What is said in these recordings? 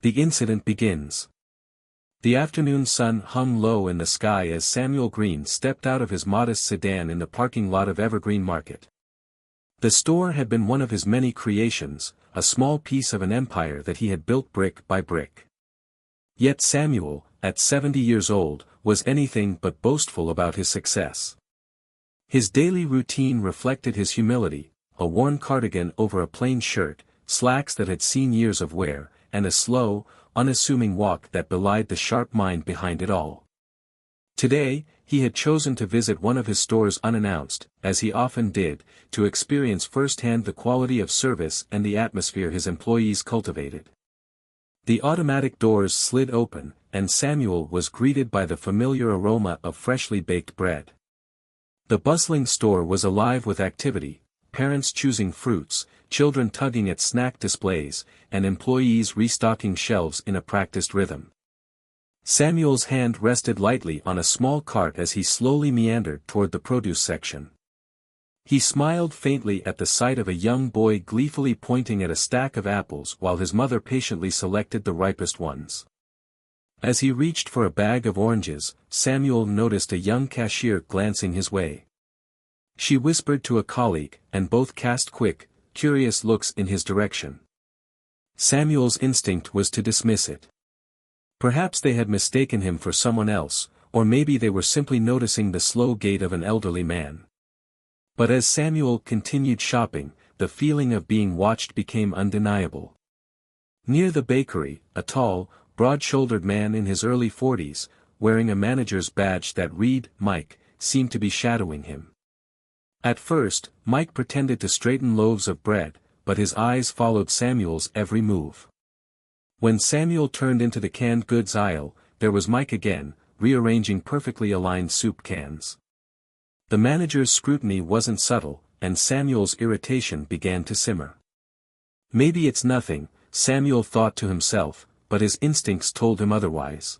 The incident begins. The afternoon sun hung low in the sky as Samuel Green stepped out of his modest sedan in the parking lot of Evergreen Market. The store had been one of his many creations, a small piece of an empire that he had built brick by brick. Yet Samuel, at 70 years old, was anything but boastful about his success. His daily routine reflected his humility, a worn cardigan over a plain shirt, slacks that had seen years of wear, and a slow, unassuming walk that belied the sharp mind behind it all. Today, he had chosen to visit one of his stores unannounced, as he often did, to experience firsthand the quality of service and the atmosphere his employees cultivated. The automatic doors slid open, and Samuel was greeted by the familiar aroma of freshly baked bread. The bustling store was alive with activity, parents choosing fruits, children tugging at snack displays, and employees restocking shelves in a practiced rhythm. Samuel's hand rested lightly on a small cart as he slowly meandered toward the produce section. He smiled faintly at the sight of a young boy gleefully pointing at a stack of apples while his mother patiently selected the ripest ones. As he reached for a bag of oranges, Samuel noticed a young cashier glancing his way. She whispered to a colleague, and both cast quick, curious looks in his direction. Samuel's instinct was to dismiss it. Perhaps they had mistaken him for someone else, or maybe they were simply noticing the slow gait of an elderly man. But as Samuel continued shopping, the feeling of being watched became undeniable. Near the bakery, a tall, broad-shouldered man in his early 40s, wearing a manager's badge that read, Mike, seemed to be shadowing him. At first, Mike pretended to straighten loaves of bread, but his eyes followed Samuel's every move. When Samuel turned into the canned goods aisle, there was Mike again, rearranging perfectly aligned soup cans. The manager's scrutiny wasn't subtle, and Samuel's irritation began to simmer. Maybe it's nothing, Samuel thought to himself, but his instincts told him otherwise.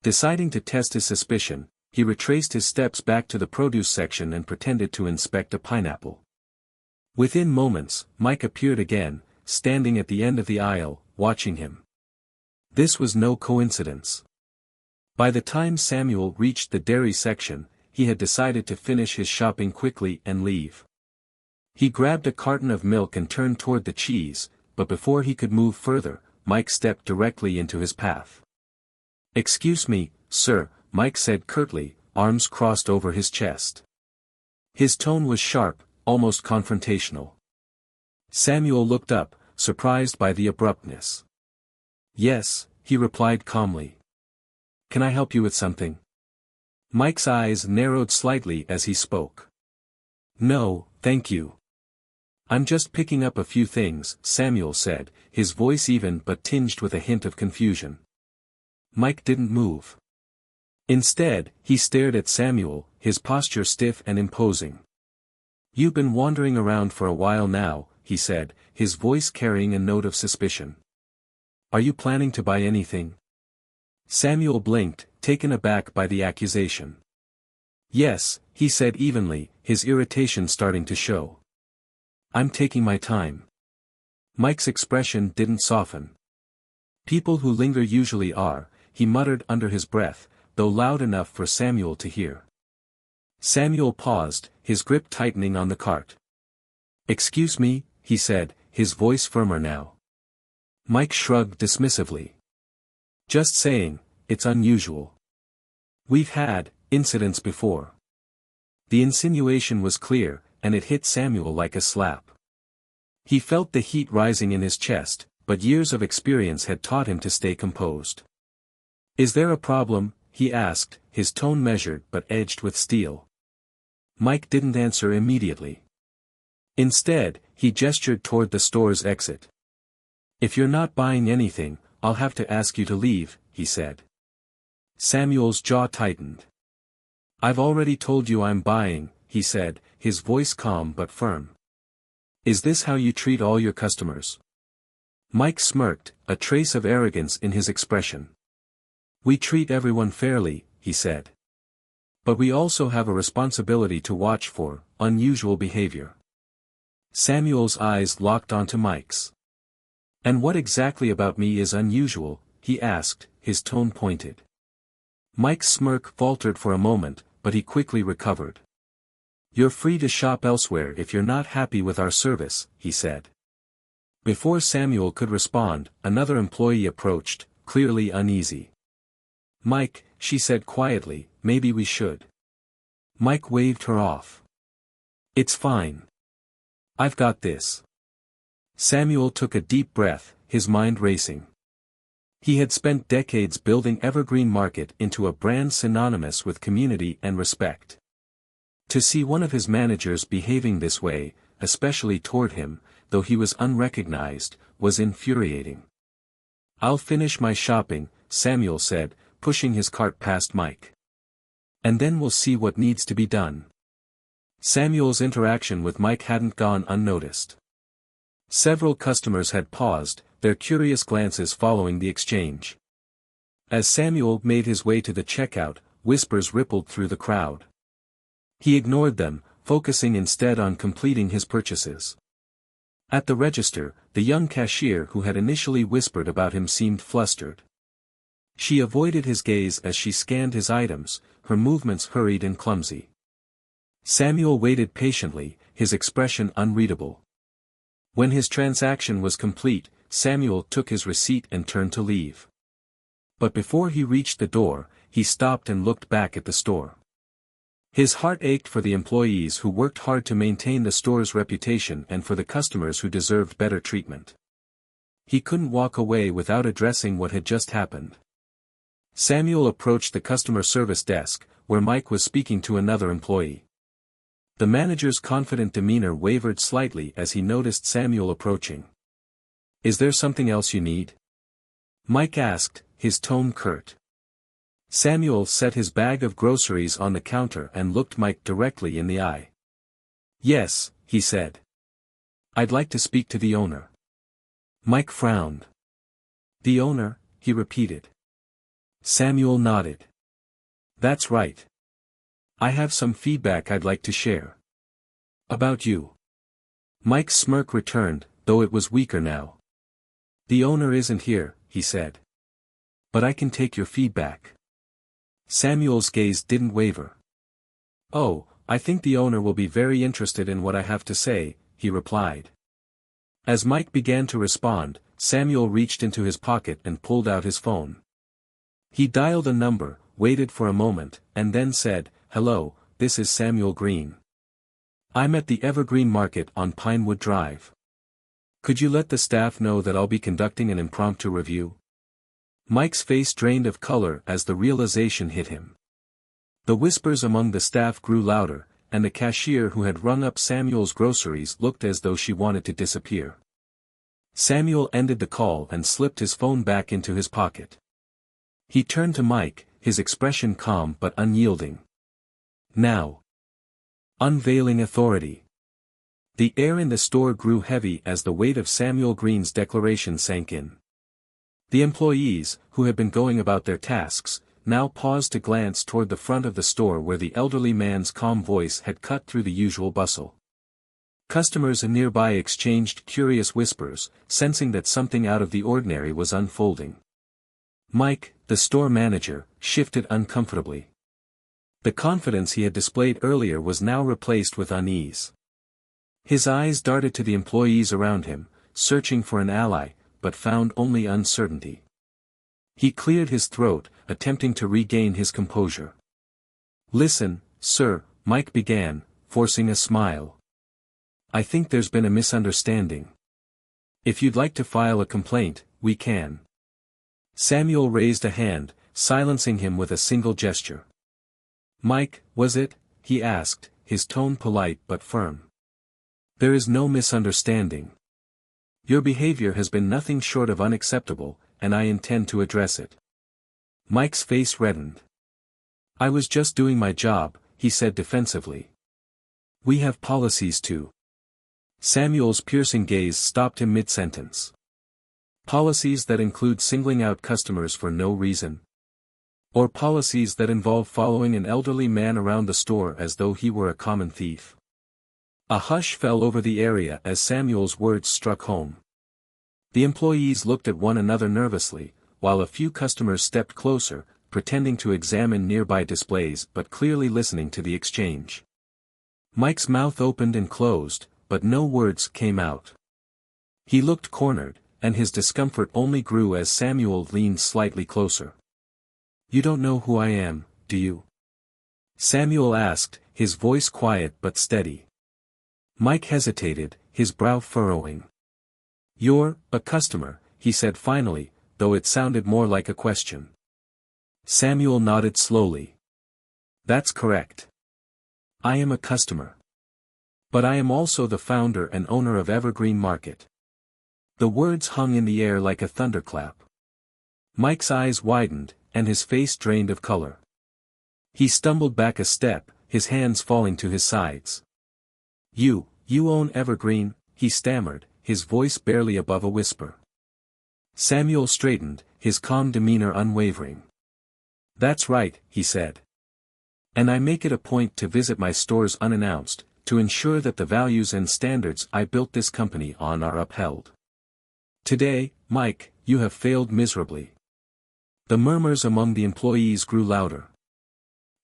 Deciding to test his suspicion, he retraced his steps back to the produce section and pretended to inspect a pineapple. Within moments, Mike appeared again, standing at the end of the aisle, watching him. This was no coincidence. By the time Samuel reached the dairy section, he had decided to finish his shopping quickly and leave. He grabbed a carton of milk and turned toward the cheese, but before he could move further, Mike stepped directly into his path. "Excuse me, sir," Mike said curtly, arms crossed over his chest. His tone was sharp, almost confrontational. Samuel looked up, surprised by the abruptness. "Yes," he replied calmly. "Can I help you with something?" Mike's eyes narrowed slightly as he spoke. "No, thank you. I'm just picking up a few things," Samuel said, his voice even but tinged with a hint of confusion. Mike didn't move. Instead, he stared at Samuel, his posture stiff and imposing. "You've been wandering around for a while now," he said, his voice carrying a note of suspicion. "Are you planning to buy anything?" Samuel blinked, taken aback by the accusation. "Yes," he said evenly, his irritation starting to show. "I'm taking my time." Mike's expression didn't soften. "People who linger usually are," he muttered under his breath, though loud enough for Samuel to hear. Samuel paused, his grip tightening on the cart. "Excuse me," he said, his voice firmer now. Mike shrugged dismissively. "Just saying, it's unusual. We've had incidents before." The insinuation was clear, and it hit Samuel like a slap. He felt the heat rising in his chest, but years of experience had taught him to stay composed. "Is there a problem?" he asked, his tone measured but edged with steel. Mike didn't answer immediately. Instead, he gestured toward the store's exit. "If you're not buying anything, I'll have to ask you to leave," he said. Samuel's jaw tightened. "I've already told you I'm buying," he said, his voice calm but firm. "Is this how you treat all your customers?" Mike smirked, a trace of arrogance in his expression. "We treat everyone fairly," he said. "But we also have a responsibility to watch for unusual behavior." Samuel's eyes locked onto Mike's. "And what exactly about me is unusual?" he asked, his tone pointed. Mike's smirk faltered for a moment, but he quickly recovered. "You're free to shop elsewhere if you're not happy with our service," he said. Before Samuel could respond, another employee approached, clearly uneasy. "Mike," she said quietly, "maybe we should." Mike waved her off. "It's fine. I've got this." Samuel took a deep breath, his mind racing. He had spent decades building Evergreen Market into a brand synonymous with community and respect. To see one of his managers behaving this way, especially toward him, though he was unrecognized, was infuriating. "I'll finish my shopping," Samuel said, pushing his cart past Mike. "And then we'll see what needs to be done." Samuel's interaction with Mike hadn't gone unnoticed. Several customers had paused, their curious glances following the exchange. As Samuel made his way to the checkout, whispers rippled through the crowd. He ignored them, focusing instead on completing his purchases. At the register, the young cashier who had initially whispered about him seemed flustered. She avoided his gaze as she scanned his items, her movements hurried and clumsy. Samuel waited patiently, his expression unreadable. When his transaction was complete, Samuel took his receipt and turned to leave. But before he reached the door, he stopped and looked back at the store. His heart ached for the employees who worked hard to maintain the store's reputation and for the customers who deserved better treatment. He couldn't walk away without addressing what had just happened. Samuel approached the customer service desk, where Mike was speaking to another employee. The manager's confident demeanor wavered slightly as he noticed Samuel approaching. "Is there something else you need?" Mike asked, his tone curt. Samuel set his bag of groceries on the counter and looked Mike directly in the eye. "Yes," he said. "I'd like to speak to the owner." Mike frowned. "The owner?" he repeated. Samuel nodded. "That's right. I have some feedback I'd like to share." "About you." Mike's smirk returned, though it was weaker now. "The owner isn't here," he said. "But I can take your feedback." Samuel's gaze didn't waver. "Oh, I think the owner will be very interested in what I have to say," he replied. As Mike began to respond, Samuel reached into his pocket and pulled out his phone. He dialed a number, waited for a moment, and then said, "Hello, this is Samuel Green. I'm at the Evergreen Market on Pinewood Drive. Could you let the staff know that I'll be conducting an impromptu review?" Mike's face drained of color as the realization hit him. The whispers among the staff grew louder, and the cashier who had rung up Samuel's groceries looked as though she wanted to disappear. Samuel ended the call and slipped his phone back into his pocket. He turned to Mike, his expression calm but unyielding. "Now." Unveiling authority. The air in the store grew heavy as the weight of Samuel Green's declaration sank in. The employees, who had been going about their tasks, now paused to glance toward the front of the store where the elderly man's calm voice had cut through the usual bustle. Customers nearby exchanged curious whispers, sensing that something out of the ordinary was unfolding. Mike, the store manager, shifted uncomfortably. The confidence he had displayed earlier was now replaced with unease. His eyes darted to the employees around him, searching for an ally, but found only uncertainty. He cleared his throat, attempting to regain his composure. "Listen, sir," Mike began, forcing a smile. "I think there's been a misunderstanding. If you'd like to file a complaint, we can." Samuel raised a hand, silencing him with a single gesture. "Mike, was it?" he asked, his tone polite but firm. "There is no misunderstanding. Your behavior has been nothing short of unacceptable, and I intend to address it." Mike's face reddened. "I was just doing my job," he said defensively. "We have policies too." Samuel's piercing gaze stopped him mid-sentence. "Policies that include singling out customers for no reason? Or policies that involve following an elderly man around the store as though he were a common thief?" A hush fell over the area as Samuel's words struck home. The employees looked at one another nervously, while a few customers stepped closer, pretending to examine nearby displays but clearly listening to the exchange. Mike's mouth opened and closed, but no words came out. He looked cornered, and his discomfort only grew as Samuel leaned slightly closer. "You don't know who I am, do you?" Samuel asked, his voice quiet but steady. Mike hesitated, his brow furrowing. "You're a customer," he said finally, though it sounded more like a question. Samuel nodded slowly. "That's correct. I am a customer. But I am also the founder and owner of Evergreen Market." The words hung in the air like a thunderclap. Mike's eyes widened, and his face drained of color. He stumbled back a step, his hands falling to his sides. You own Evergreen," he stammered, his voice barely above a whisper. Samuel straightened, his calm demeanor unwavering. "That's right," he said. "And I make it a point to visit my stores unannounced, to ensure that the values and standards I built this company on are upheld. Today, Mike, you have failed miserably." The murmurs among the employees grew louder.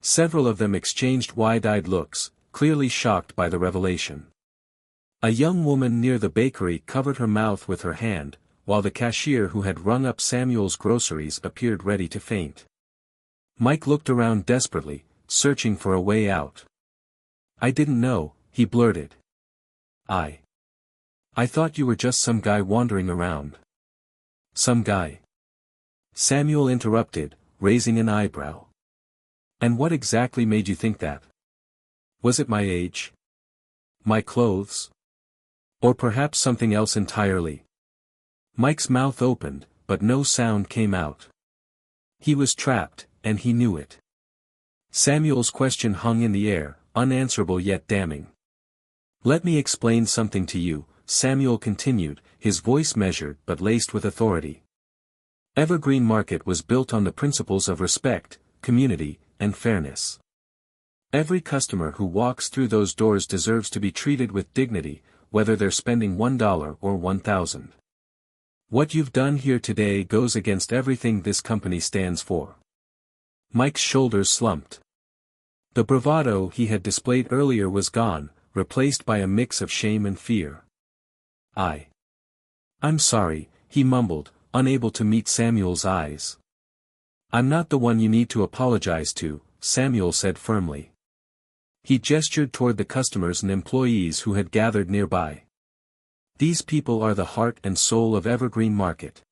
Several of them exchanged wide-eyed looks, clearly shocked by the revelation. A young woman near the bakery covered her mouth with her hand, while the cashier who had rung up Samuel's groceries appeared ready to faint. Mike looked around desperately, searching for a way out. "I didn't know," he blurted. I thought you were just some guy wandering around." "Some guy?" Samuel interrupted, raising an eyebrow. "And what exactly made you think that? Was it my age? My clothes? Or perhaps something else entirely?" Mike's mouth opened, but no sound came out. He was trapped, and he knew it. Samuel's question hung in the air, unanswerable yet damning. "Let me explain something to you," Samuel continued, his voice measured but laced with authority. "Evergreen Market was built on the principles of respect, community, and fairness. Every customer who walks through those doors deserves to be treated with dignity, whether they're spending $1 or $1,000. What you've done here today goes against everything this company stands for." Mike's shoulders slumped. The bravado he had displayed earlier was gone, replaced by a mix of shame and fear. I'm sorry," he mumbled, unable to meet Samuel's eyes. "I'm not the one you need to apologize to," Samuel said firmly. He gestured toward the customers and employees who had gathered nearby. "These people are the heart and soul of Evergreen Market.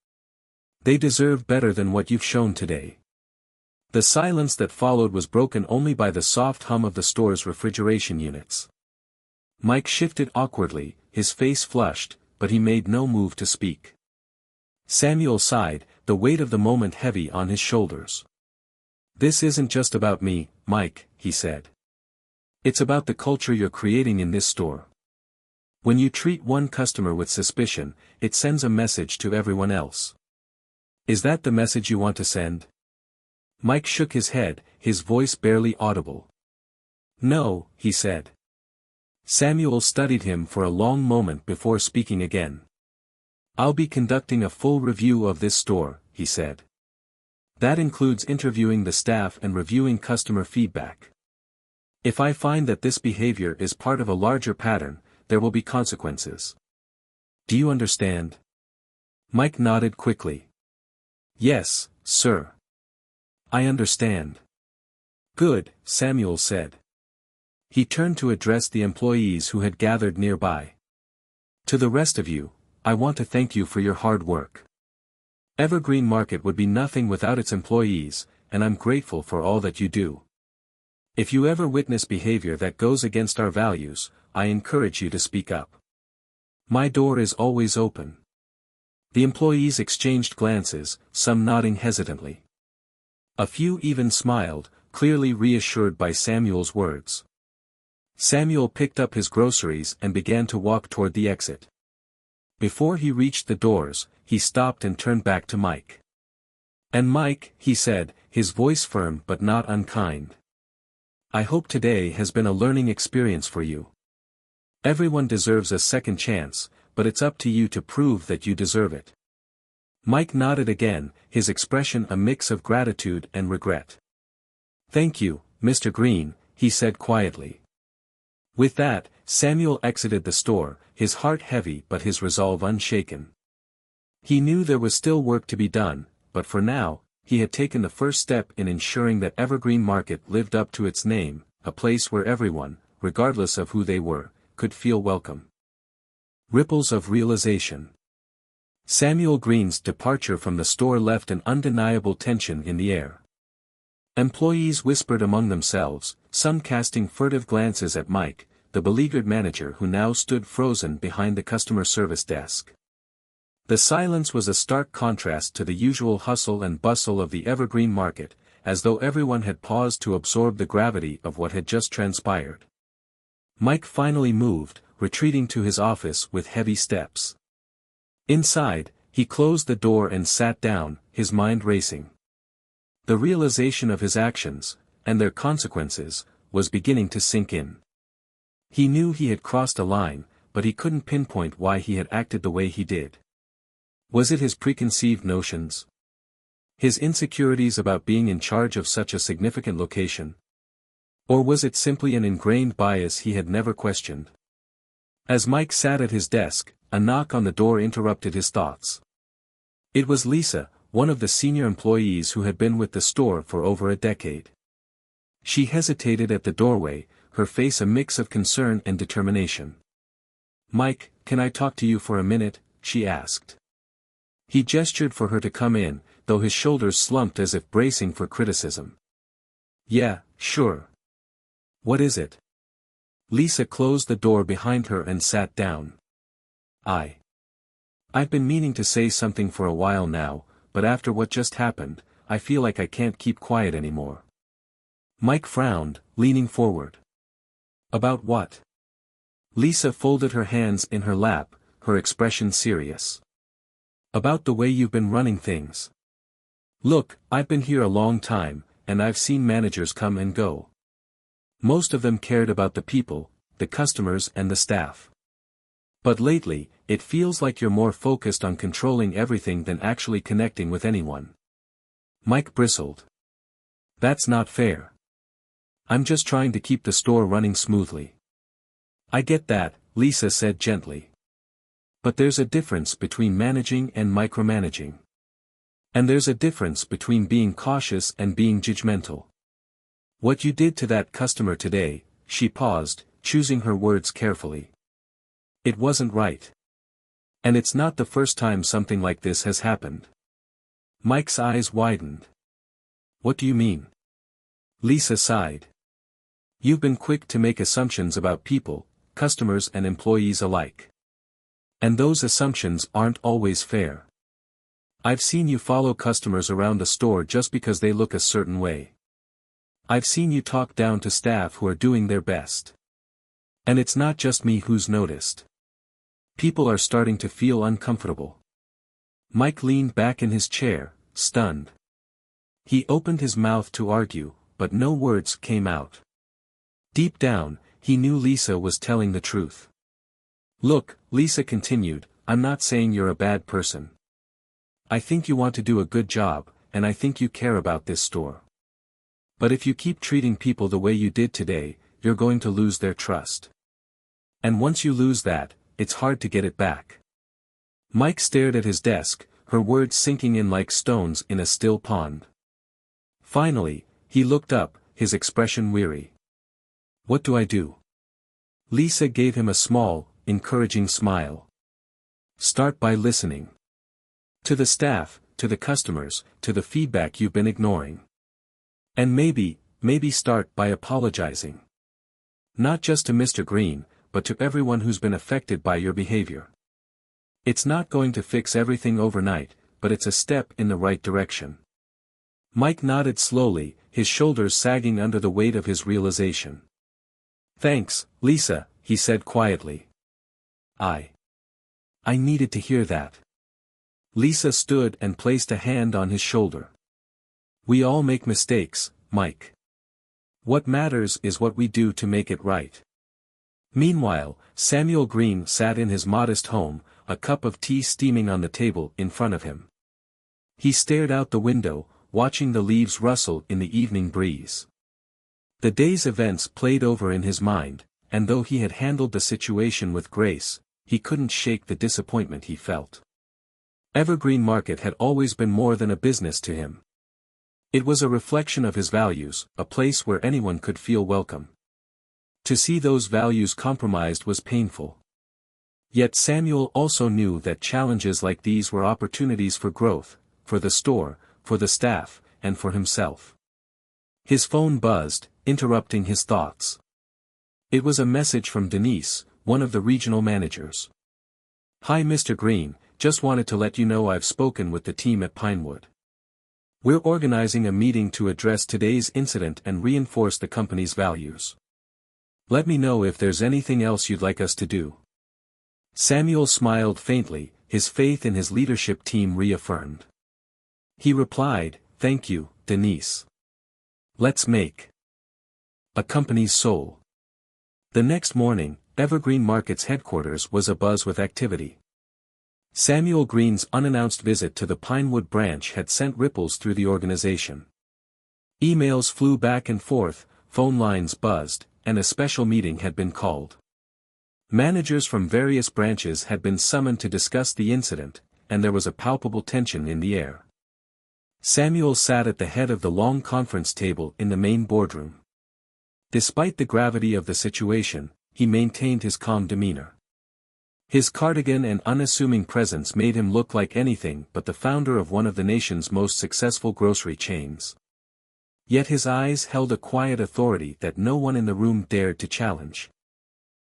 They deserve better than what you've shown today." The silence that followed was broken only by the soft hum of the store's refrigeration units. Mike shifted awkwardly, his face flushed, but he made no move to speak. Samuel sighed, the weight of the moment heavy on his shoulders. "This isn't just about me, Mike," he said. "It's about the culture you're creating in this store. When you treat one customer with suspicion, it sends a message to everyone else. Is that the message you want to send?" Mike shook his head, his voice barely audible. "No," he said. Samuel studied him for a long moment before speaking again. "I'll be conducting a full review of this store," he said. "That includes interviewing the staff and reviewing customer feedback. If I find that this behavior is part of a larger pattern, there will be consequences. Do you understand?" Mike nodded quickly. "Yes, sir. I understand." "Good," Samuel said. He turned to address the employees who had gathered nearby. "To the rest of you, I want to thank you for your hard work. Evergreen Market would be nothing without its employees, and I'm grateful for all that you do. If you ever witness behavior that goes against our values, I encourage you to speak up. My door is always open." The employees exchanged glances, some nodding hesitantly. A few even smiled, clearly reassured by Samuel's words. Samuel picked up his groceries and began to walk toward the exit. Before he reached the doors, he stopped and turned back to Mike. "And Mike," he said, his voice firm but not unkind. "I hope today has been a learning experience for you. Everyone deserves a second chance, but it's up to you to prove that you deserve it. Mike nodded again, his expression a mix of gratitude and regret. Thank you, Mr. Green, he said quietly. With that, Samuel exited the store, his heart heavy but his resolve unshaken. He knew there was still work to be done, but for now, he had taken the first step in ensuring that Evergreen Market lived up to its name, a place where everyone, regardless of who they were, could feel welcome. Ripples of realization. Samuel Green's departure from the store left an undeniable tension in the air. Employees whispered among themselves, some casting furtive glances at Mike, the beleaguered manager who now stood frozen behind the customer service desk. The silence was a stark contrast to the usual hustle and bustle of the Evergreen Market, as though everyone had paused to absorb the gravity of what had just transpired. Mike finally moved, retreating to his office with heavy steps. Inside, he closed the door and sat down, his mind racing. The realization of his actions, and their consequences, was beginning to sink in. He knew he had crossed a line, but he couldn't pinpoint why he had acted the way he did. Was it his preconceived notions? His insecurities about being in charge of such a significant location? Or was it simply an ingrained bias he had never questioned? As Mike sat at his desk, a knock on the door interrupted his thoughts. It was Lisa, one of the senior employees who had been with the store for over a decade. She hesitated at the doorway, her face a mix of concern and determination. "Mike, can I talk to you for a minute?" she asked. He gestured for her to come in, though his shoulders slumped as if bracing for criticism. "Yeah, sure. What is it?" Lisa closed the door behind her and sat down. I've been meaning to say something for a while now, but after what just happened, I feel like I can't keep quiet anymore." Mike frowned, leaning forward. "About what?" Lisa folded her hands in her lap, her expression serious. "About the way you've been running things. Look, I've been here a long time, and I've seen managers come and go. Most of them cared about the people, the customers and the staff. But lately, it feels like you're more focused on controlling everything than actually connecting with anyone." Mike bristled. "That's not fair. I'm just trying to keep the store running smoothly." "I get that," Lisa said gently. "But there's a difference between managing and micromanaging. And there's a difference between being cautious and being judgmental. What you did to that customer today," she paused, choosing her words carefully. "It wasn't right. And it's not the first time something like this has happened." Mike's eyes widened. "What do you mean?" Lisa sighed. "You've been quick to make assumptions about people, customers and employees alike. And those assumptions aren't always fair. I've seen you follow customers around the store just because they look a certain way. I've seen you talk down to staff who are doing their best. And it's not just me who's noticed. People are starting to feel uncomfortable." Mike leaned back in his chair, stunned. He opened his mouth to argue, but no words came out. Deep down, he knew Lisa was telling the truth. "Look," Lisa continued, "I'm not saying you're a bad person. I think you want to do a good job, and I think you care about this store. But if you keep treating people the way you did today, you're going to lose their trust. And once you lose that, it's hard to get it back." Mike stared at his desk, her words sinking in like stones in a still pond. Finally, he looked up, his expression weary. "What do I do?" Lisa gave him a small, encouraging smile. "Start by listening. To the staff, to the customers, to the feedback you've been ignoring. And maybe start by apologizing. Not just to Mr. Green, but to everyone who's been affected by your behavior. It's not going to fix everything overnight, but it's a step in the right direction." Mike nodded slowly, his shoulders sagging under the weight of his realization. "Thanks, Lisa," he said quietly. I needed to hear that." Lisa stood and placed a hand on his shoulder. "We all make mistakes, Mike. What matters is what we do to make it right." Meanwhile, Samuel Green sat in his modest home, a cup of tea steaming on the table in front of him. He stared out the window, watching the leaves rustle in the evening breeze. The day's events played over in his mind, and though he had handled the situation with grace, he couldn't shake the disappointment he felt. Evergreen Market had always been more than a business to him. It was a reflection of his values, a place where anyone could feel welcome. To see those values compromised was painful. Yet Samuel also knew that challenges like these were opportunities for growth, for the store, for the staff, and for himself. His phone buzzed, interrupting his thoughts. It was a message from Denise, one of the regional managers. "Hi Mr. Green, just wanted to let you know I've spoken with the team at Pinewood. We're organizing a meeting to address today's incident and reinforce the company's values. Let me know if there's anything else you'd like us to do." Samuel smiled faintly, his faith in his leadership team reaffirmed. He replied, "Thank you, Denise. Let's make a company's soul." The next morning, Evergreen Market's headquarters was abuzz with activity. Samuel Green's unannounced visit to the Pinewood branch had sent ripples through the organization. Emails flew back and forth, phone lines buzzed, and a special meeting had been called. Managers from various branches had been summoned to discuss the incident, and there was a palpable tension in the air. Samuel sat at the head of the long conference table in the main boardroom. Despite the gravity of the situation, he maintained his calm demeanor. His cardigan and unassuming presence made him look like anything but the founder of one of the nation's most successful grocery chains. Yet his eyes held a quiet authority that no one in the room dared to challenge.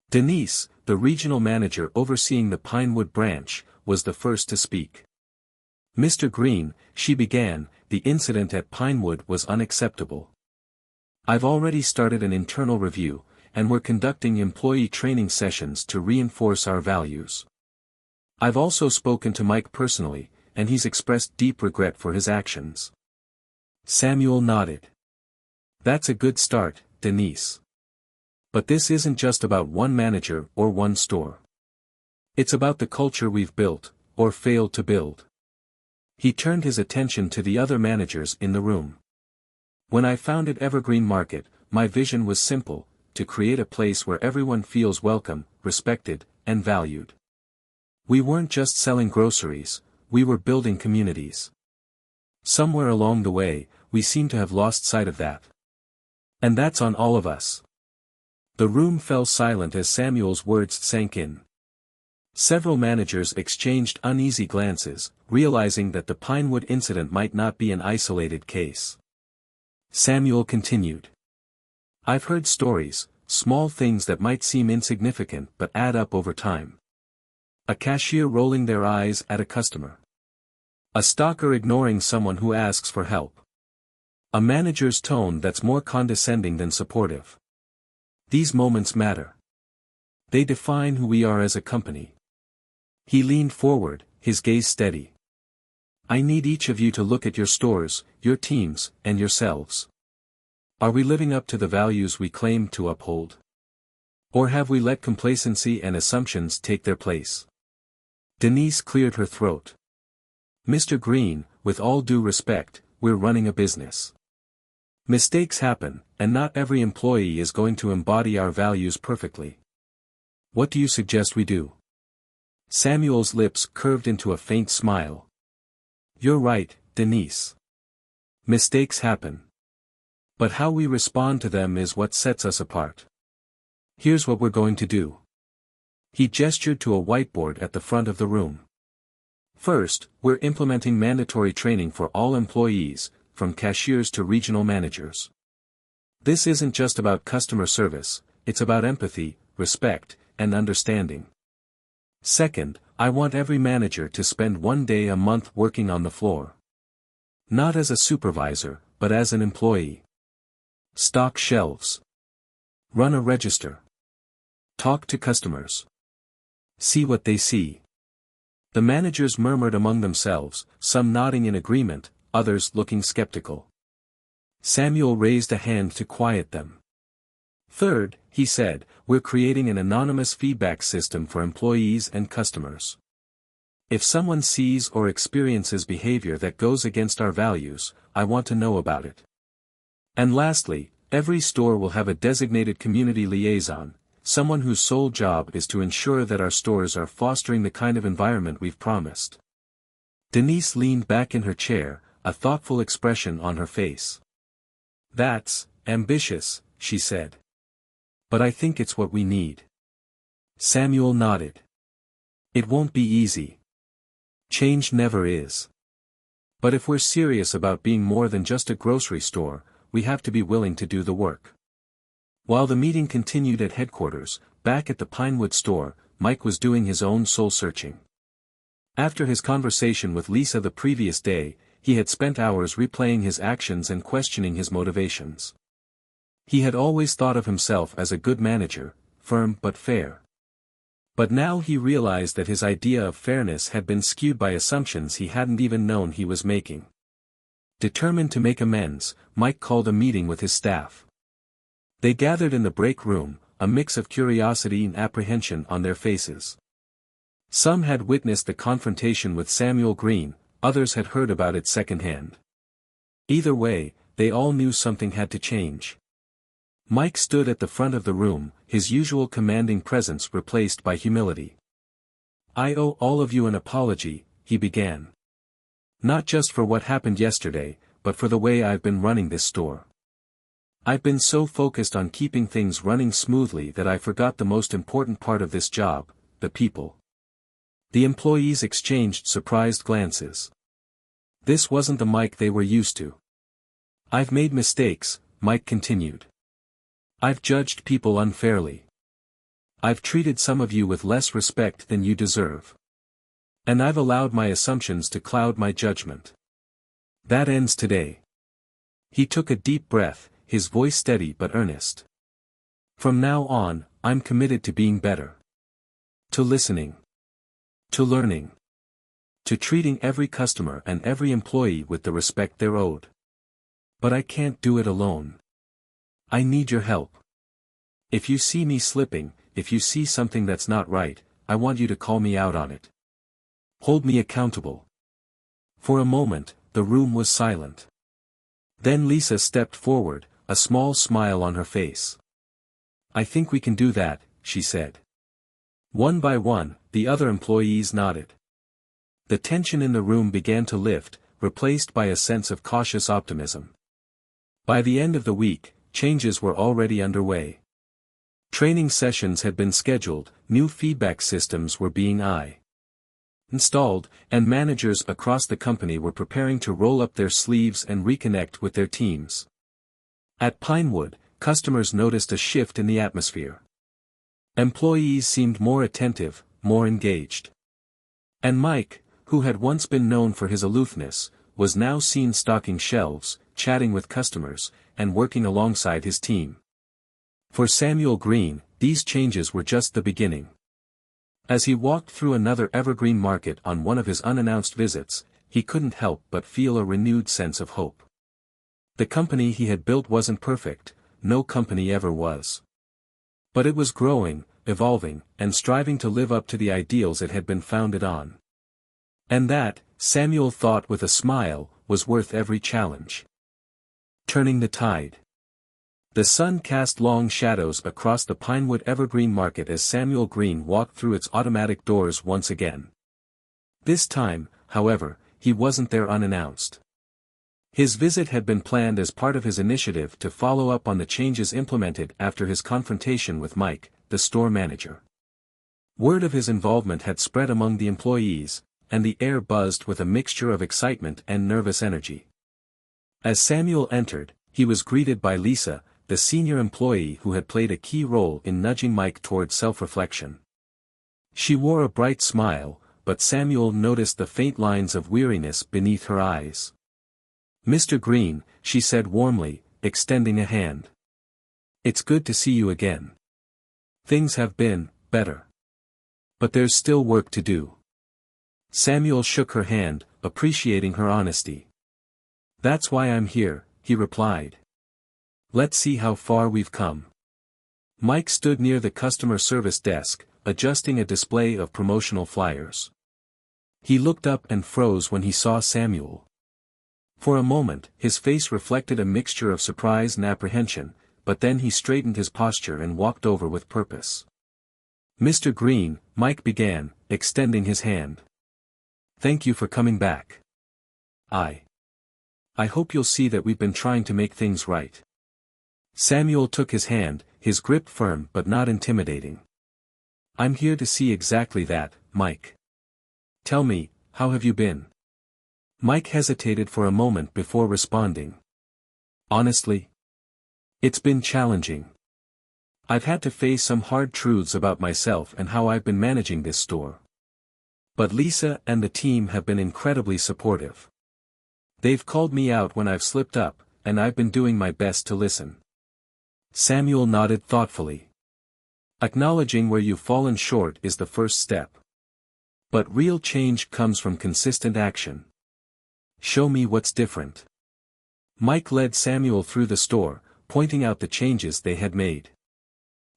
Denise, the regional manager overseeing the Pinewood branch, was the first to speak. "Mr. Green," she began, "the incident at Pinewood was unacceptable. I've already started an internal review, and we're conducting employee training sessions to reinforce our values. I've also spoken to Mike personally, and he's expressed deep regret for his actions." Samuel nodded. "That's a good start, Denise. But this isn't just about one manager or one store. It's about the culture we've built, or failed to build." He turned his attention to the other managers in the room. "When I founded Evergreen Market, my vision was simple: to create a place where everyone feels welcome, respected, and valued. We weren't just selling groceries, we were building communities. Somewhere along the way, we seem to have lost sight of that. And that's on all of us." The room fell silent as Samuel's words sank in. Several managers exchanged uneasy glances, realizing that the Pinewood incident might not be an isolated case. Samuel continued. "I've heard stories, small things that might seem insignificant but add up over time. A cashier rolling their eyes at a customer. A stalker ignoring someone who asks for help. A manager's tone that's more condescending than supportive. These moments matter. They define who we are as a company." He leaned forward, his gaze steady. "I need each of you to look at your stores, your teams, and yourselves. Are we living up to the values we claim to uphold? Or have we let complacency and assumptions take their place?" Denise cleared her throat. "Mr. Green, with all due respect, we're running a business. Mistakes happen, and not every employee is going to embody our values perfectly. What do you suggest we do?" Samuel's lips curved into a faint smile. "You're right, Denise. Mistakes happen. But how we respond to them is what sets us apart. Here's what we're going to do." He gestured to a whiteboard at the front of the room. "First, we're implementing mandatory training for all employees, from cashiers to regional managers. This isn't just about customer service, it's about empathy, respect, and understanding. Second, I want every manager to spend one day a month working on the floor. Not as a supervisor, but as an employee. Stock shelves. Run a register. Talk to customers. See what they see." The managers murmured among themselves, some nodding in agreement, others looking skeptical. Samuel raised a hand to quiet them. "Third," he said, "we're creating an anonymous feedback system for employees and customers. If someone sees or experiences behavior that goes against our values, I want to know about it. And lastly, every store will have a designated community liaison, someone whose sole job is to ensure that our stores are fostering the kind of environment we've promised. Denise leaned back in her chair, a thoughtful expression on her face. That's ambitious, she said. But I think it's what we need. Samuel nodded. It won't be easy. Change never is. But if we're serious about being more than just a grocery store, we have to be willing to do the work. While the meeting continued at headquarters, back at the Pinewood store, Mike was doing his own soul-searching. After his conversation with Lisa the previous day, he had spent hours replaying his actions and questioning his motivations. He had always thought of himself as a good manager, firm but fair. But now he realized that his idea of fairness had been skewed by assumptions he hadn't even known he was making. Determined to make amends, Mike called a meeting with his staff. They gathered in the break room, a mix of curiosity and apprehension on their faces. Some had witnessed the confrontation with Samuel Green, others had heard about it secondhand. Either way, they all knew something had to change. Mike stood at the front of the room, his usual commanding presence replaced by humility. I owe all of you an apology, he began. Not just for what happened yesterday, but for the way I've been running this store. I've been so focused on keeping things running smoothly that I forgot the most important part of this job, the people. The employees exchanged surprised glances. This wasn't the Mike they were used to. I've made mistakes, Mike continued. I've judged people unfairly. I've treated some of you with less respect than you deserve. And I've allowed my assumptions to cloud my judgment. That ends today. He took a deep breath, his voice steady but earnest. From now on, I'm committed to being better. To listening. To learning. To treating every customer and every employee with the respect they're owed. But I can't do it alone. I need your help. If you see me slipping, if you see something that's not right, I want you to call me out on it. Hold me accountable. For a moment, the room was silent. Then Lisa stepped forward, a small smile on her face. I think we can do that, she said. One by one, the other employees nodded. The tension in the room began to lift, replaced by a sense of cautious optimism. By the end of the week, changes were already underway. Training sessions had been scheduled, new feedback systems were being installed, and managers across the company were preparing to roll up their sleeves and reconnect with their teams. At Pinewood, customers noticed a shift in the atmosphere. Employees seemed more attentive, more engaged. And Mike, who had once been known for his aloofness, was now seen stocking shelves, chatting with customers, and working alongside his team. For Samuel Green, these changes were just the beginning. As he walked through another evergreen market on one of his unannounced visits, he couldn't help but feel a renewed sense of hope. The company he had built wasn't perfect, no company ever was. But it was growing, evolving, and striving to live up to the ideals it had been founded on. And that, Samuel thought with a smile, was worth every challenge. Turning the tide. The sun cast long shadows across the Pinewood Evergreen Market as Samuel Green walked through its automatic doors once again. This time, however, he wasn't there unannounced. His visit had been planned as part of his initiative to follow up on the changes implemented after his confrontation with Mike, the store manager. Word of his involvement had spread among the employees, and the air buzzed with a mixture of excitement and nervous energy. As Samuel entered, he was greeted by Lisa, the senior employee who had played a key role in nudging Mike toward self-reflection. She wore a bright smile, but Samuel noticed the faint lines of weariness beneath her eyes. Mr. Green, she said warmly, extending a hand. It's good to see you again. Things have been better. But there's still work to do. Samuel shook her hand, appreciating her honesty. That's why I'm here, he replied. Let's see how far we've come. Mike stood near the customer service desk, adjusting a display of promotional flyers. He looked up and froze when he saw Samuel. For a moment, his face reflected a mixture of surprise and apprehension, but then he straightened his posture and walked over with purpose. "Mr. Green," Mike began, extending his hand. "Thank you for coming back. I hope you'll see that we've been trying to make things right." Samuel took his hand, his grip firm but not intimidating. "I'm here to see exactly that, Mike. Tell me, how have you been?" Mike hesitated for a moment before responding. "Honestly, it's been challenging. I've had to face some hard truths about myself and how I've been managing this store. But Lisa and the team have been incredibly supportive. They've called me out when I've slipped up, and I've been doing my best to listen." Samuel nodded thoughtfully. "Acknowledging where you've fallen short is the first step. But real change comes from consistent action. Show me what's different." Mike led Samuel through the store, pointing out the changes they had made.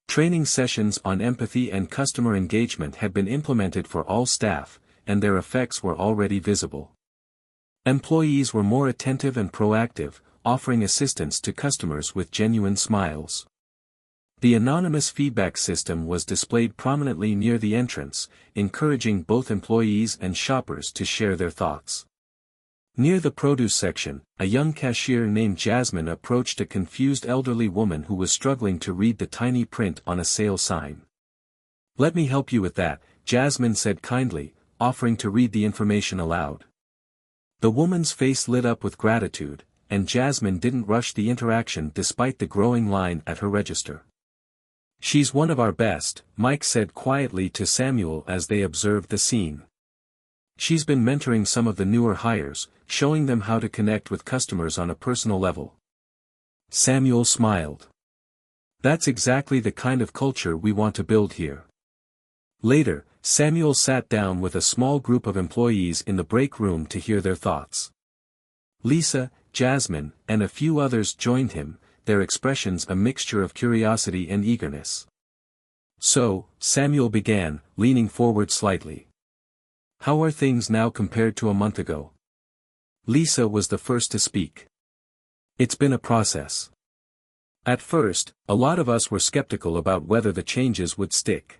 Training sessions on empathy and customer engagement had been implemented for all staff, and their effects were already visible. Employees were more attentive and proactive, offering assistance to customers with genuine smiles. The anonymous feedback system was displayed prominently near the entrance, encouraging both employees and shoppers to share their thoughts. Near the produce section, a young cashier named Jasmine approached a confused elderly woman who was struggling to read the tiny print on a sale sign. "Let me help you with that," Jasmine said kindly, offering to read the information aloud. The woman's face lit up with gratitude, and Jasmine didn't rush the interaction despite the growing line at her register. "She's one of our best," Mike said quietly to Samuel as they observed the scene. "She's been mentoring some of the newer hires, showing them how to connect with customers on a personal level." Samuel smiled. "That's exactly the kind of culture we want to build here." Later, Samuel sat down with a small group of employees in the break room to hear their thoughts. Lisa, Jasmine, and a few others joined him, their expressions a mixture of curiosity and eagerness. "So," Samuel began, leaning forward slightly. "How are things now compared to a month ago?" Lisa was the first to speak. "It's been a process. At first, a lot of us were skeptical about whether the changes would stick.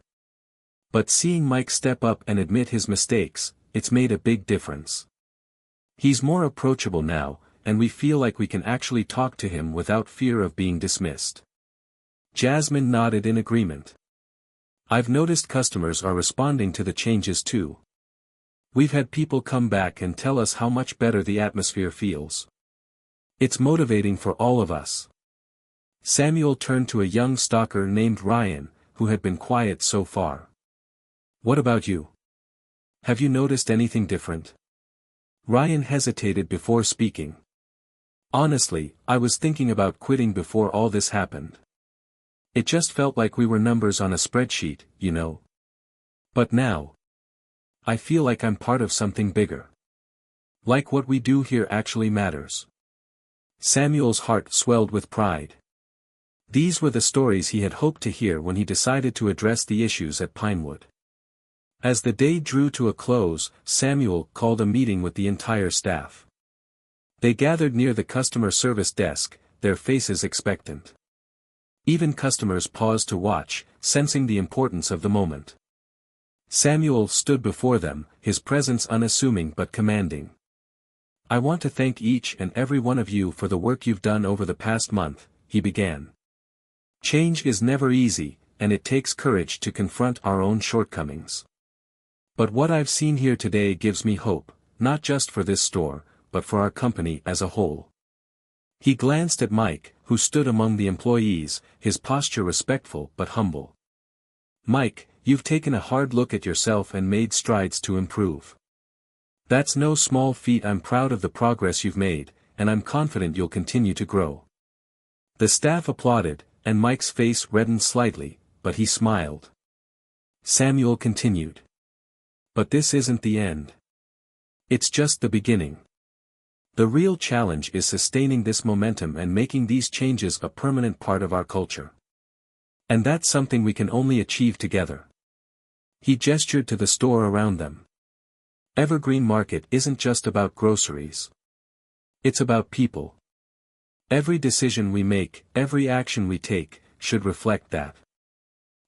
But seeing Mike step up and admit his mistakes, it's made a big difference. He's more approachable now, and we feel like we can actually talk to him without fear of being dismissed." Jasmine nodded in agreement. "I've noticed customers are responding to the changes too. We've had people come back and tell us how much better the atmosphere feels. It's motivating for all of us." Samuel turned to a young stalker named Ryan, who had been quiet so far. "What about you? Have you noticed anything different?" Ryan hesitated before speaking. "Honestly, I was thinking about quitting before all this happened. It just felt like we were numbers on a spreadsheet, you know. But now, I feel like I'm part of something bigger. Like what we do here actually matters." Samuel's heart swelled with pride. These were the stories he had hoped to hear when he decided to address the issues at Pinewood. As the day drew to a close, Samuel called a meeting with the entire staff. They gathered near the customer service desk, their faces expectant. Even customers paused to watch, sensing the importance of the moment. Samuel stood before them, his presence unassuming but commanding. "I want to thank each and every one of you for the work you've done over the past month," he began. "Change is never easy, and it takes courage to confront our own shortcomings. But what I've seen here today gives me hope, not just for this store, but for our company as a whole." He glanced at Mike, who stood among the employees, his posture respectful but humble. "Mike, you've taken a hard look at yourself and made strides to improve. That's no small feat. I'm proud of the progress you've made, and I'm confident you'll continue to grow." The staff applauded, and Mike's face reddened slightly, but he smiled. Samuel continued. "But this isn't the end. It's just the beginning. The real challenge is sustaining this momentum and making these changes a permanent part of our culture. And that's something we can only achieve together." He gestured to the store around them. Evergreen Market isn't just about groceries. It's about people. Every decision we make, every action we take, should reflect that.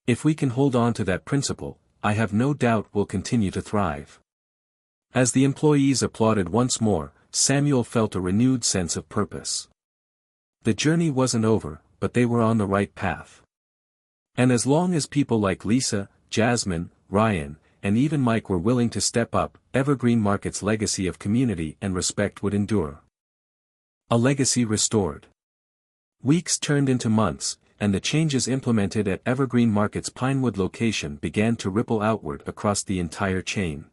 If we can hold on to that principle, I have no doubt we'll continue to thrive. As the employees applauded once more, Samuel felt a renewed sense of purpose. The journey wasn't over, but they were on the right path. And as long as people like Lisa, Jasmine, Ryan, and even Mike were willing to step up, Evergreen Market's legacy of community and respect would endure. A legacy restored. Weeks turned into months, and the changes implemented at Evergreen Market's Pinewood location began to ripple outward across the entire chain.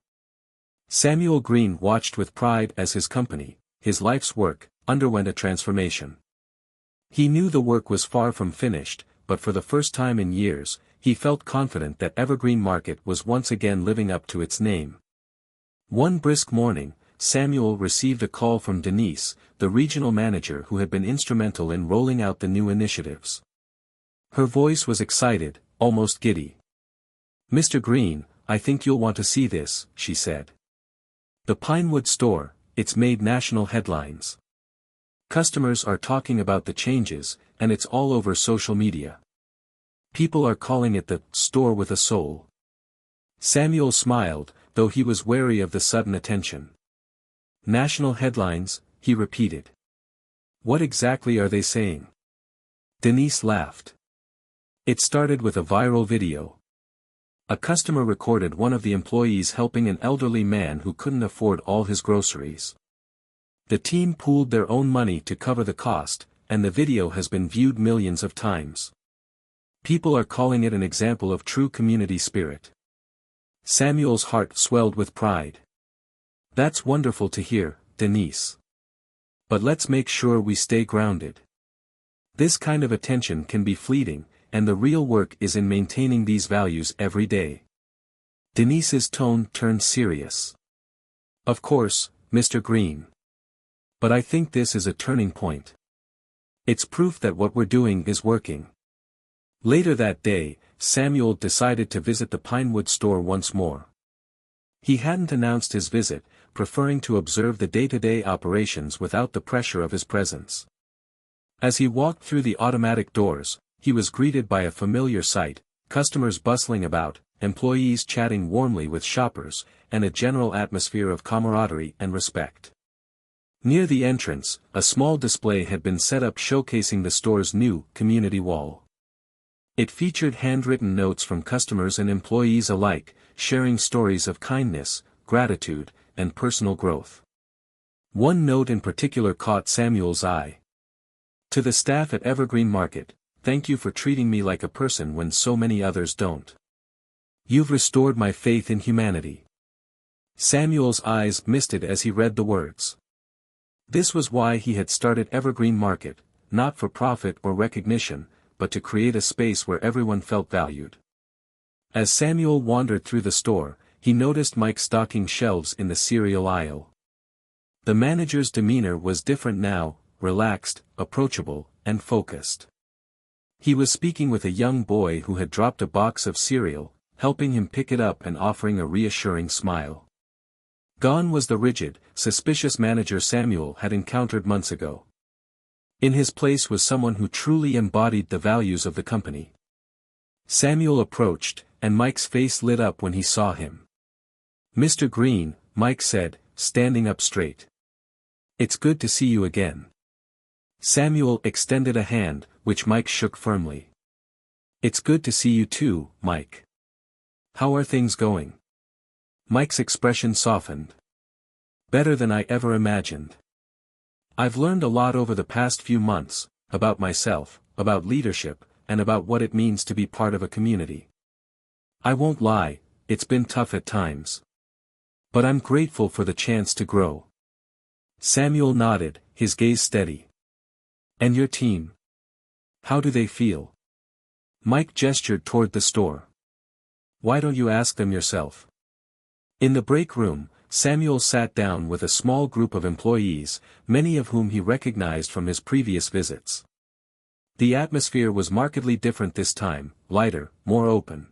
Samuel Green watched with pride as his company, his life's work, underwent a transformation. He knew the work was far from finished, but for the first time in years, he felt confident that Evergreen Market was once again living up to its name. One brisk morning, Samuel received a call from Denise, the regional manager who had been instrumental in rolling out the new initiatives. Her voice was excited, almost giddy. "Mr. Green, I think you'll want to see this," she said. "The Pinewood store, it's made national headlines. Customers are talking about the changes, and it's all over social media. People are calling it the store with a soul." Samuel smiled, though he was wary of the sudden attention. "National headlines," he repeated. "What exactly are they saying?" Denise laughed. "It started with a viral video. A customer recorded one of the employees helping an elderly man who couldn't afford all his groceries. The team pooled their own money to cover the cost, and the video has been viewed millions of times. People are calling it an example of true community spirit." Samuel's heart swelled with pride. "That's wonderful to hear, Denise. But let's make sure we stay grounded. This kind of attention can be fleeting, and the real work is in maintaining these values every day." Denise's tone turned serious. "Of course, Mr. Green. But I think this is a turning point. It's proof that what we're doing is working." Later that day, Samuel decided to visit the Pinewood store once more. He hadn't announced his visit, preferring to observe the day-to-day operations without the pressure of his presence. As he walked through the automatic doors, he was greeted by a familiar sight: customers bustling about, employees chatting warmly with shoppers, and a general atmosphere of camaraderie and respect. Near the entrance, a small display had been set up showcasing the store's new community wall. It featured handwritten notes from customers and employees alike, sharing stories of kindness, gratitude, and personal growth. One note in particular caught Samuel's eye. "To the staff at Evergreen Market, thank you for treating me like a person when so many others don't. You've restored my faith in humanity." Samuel's eyes misted as he read the words. This was why he had started Evergreen Market, not for profit or recognition, but to create a space where everyone felt valued. As Samuel wandered through the store, he noticed Mike stocking shelves in the cereal aisle. The manager's demeanor was different now, relaxed, approachable, and focused. He was speaking with a young boy who had dropped a box of cereal, helping him pick it up and offering a reassuring smile. Gone was the rigid, suspicious manager Samuel had encountered months ago. In his place was someone who truly embodied the values of the company. Samuel approached, and Mike's face lit up when he saw him. "Mr. Green," Mike said, standing up straight. "It's good to see you again." Samuel extended a hand, which Mike shook firmly. "It's good to see you too, Mike. How are things going?" Mike's expression softened. "Better than I ever imagined. I've learned a lot over the past few months, about myself, about leadership, and about what it means to be part of a community. I won't lie, it's been tough at times. But I'm grateful for the chance to grow." Samuel nodded, his gaze steady. "And your team? How do they feel?" Mike gestured toward the store. "Why don't you ask them yourself?" In the break room, Samuel sat down with a small group of employees, many of whom he recognized from his previous visits. The atmosphere was markedly different this time, lighter, more open.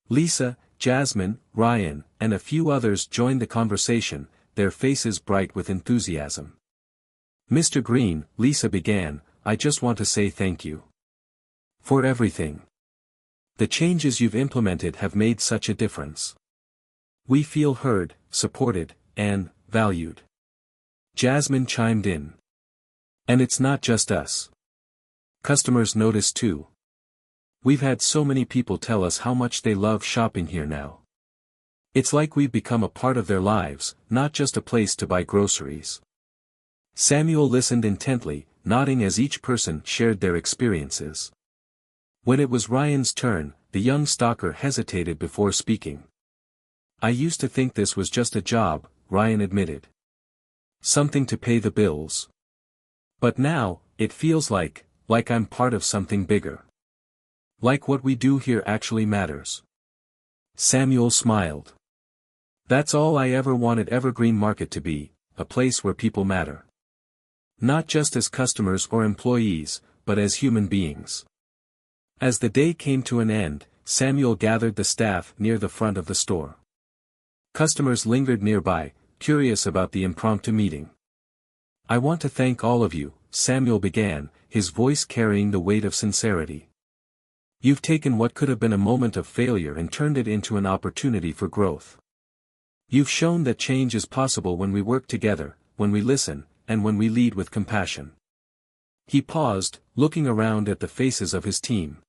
Lisa, Jasmine, Ryan, and a few others joined the conversation, their faces bright with enthusiasm. "Mr. Green," Lisa began, "I just want to say thank you for everything. The changes you've implemented have made such a difference. We feel heard, supported, and valued." Jasmine chimed in. "And it's not just us. Customers notice too. We've had so many people tell us how much they love shopping here now. It's like we've become a part of their lives, not just a place to buy groceries." Samuel listened intently, nodding as each person shared their experiences. When it was Ryan's turn, the young stalker hesitated before speaking. "I used to think this was just a job," Ryan admitted. "Something to pay the bills. But now, it feels like I'm part of something bigger. Like what we do here actually matters." Samuel smiled. "That's all I ever wanted Evergreen Market to be, a place where people matter. Not just as customers or employees, but as human beings." As the day came to an end, Samuel gathered the staff near the front of the store. Customers lingered nearby, curious about the impromptu meeting. "I want to thank all of you," Samuel began, his voice carrying the weight of sincerity. "You've taken what could have been a moment of failure and turned it into an opportunity for growth. You've shown that change is possible when we work together, when we listen, and when we lead with compassion." He paused, looking around at the faces of his team.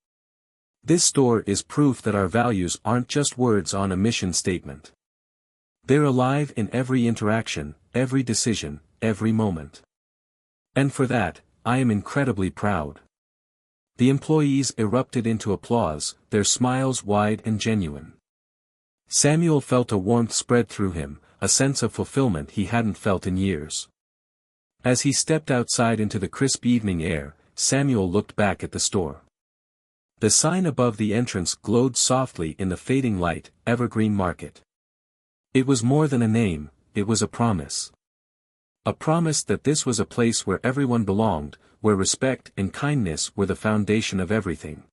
"This store is proof that our values aren't just words on a mission statement. They're alive in every interaction, every decision, every moment. And for that, I am incredibly proud." The employees erupted into applause, their smiles wide and genuine. Samuel felt a warmth spread through him, a sense of fulfillment he hadn't felt in years. As he stepped outside into the crisp evening air, Samuel looked back at the store. The sign above the entrance glowed softly in the fading light, Evergreen Market. It was more than a name, it was a promise. A promise that this was a place where everyone belonged, where respect and kindness were the foundation of everything.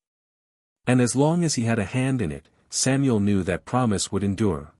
And as long as he had a hand in it, Samuel knew that promise would endure.